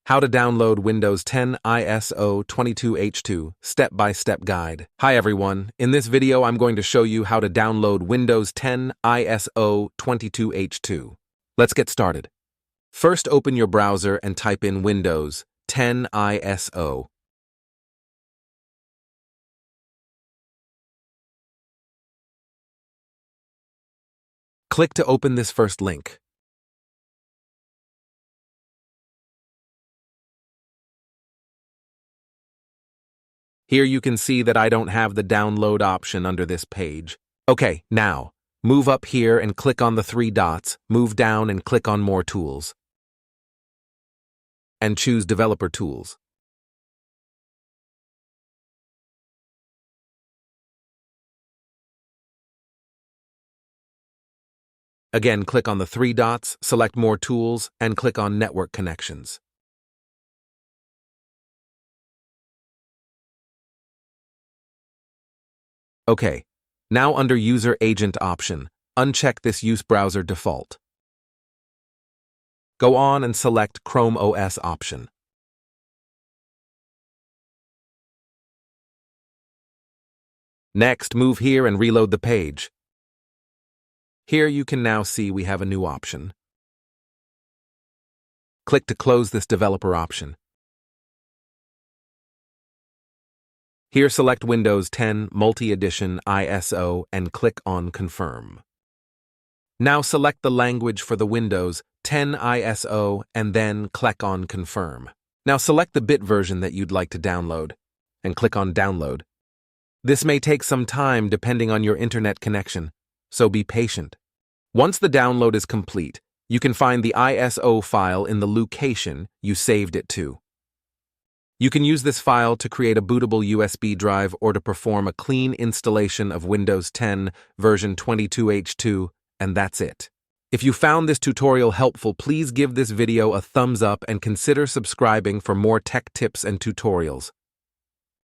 How to download Windows 10 ISO 22H2 Step-by-Step Guide. Hi everyone, in this video I'm going to show you how to download Windows 10 ISO 22H2. Let's get started. First open your browser and type in Windows 10 ISO. Click to open this first link. Here you can see that I don't have the download option under this page. Okay, now, move up here and click on the three dots, move down and click on More Tools. And choose Developer Tools. Again, click on the three dots, select More Tools, and click on Network Connections. Okay, now under User Agent option, uncheck this Use Browser Default. Go on and select Chrome OS option. Next, move here and reload the page. Here you can now see we have a new option. Click to close this developer option. Here select Windows 10 Multi-Edition ISO and click on Confirm. Now select the language for the Windows 10 ISO and then click on Confirm. Now select the bit version that you'd like to download and click on Download. This may take some time depending on your internet connection, so be patient. Once the download is complete, you can find the ISO file in the location you saved it to. You can use this file to create a bootable USB drive or to perform a clean installation of Windows 10 version 22H2, and that's it. If you found this tutorial helpful, please give this video a thumbs up and consider subscribing for more tech tips and tutorials.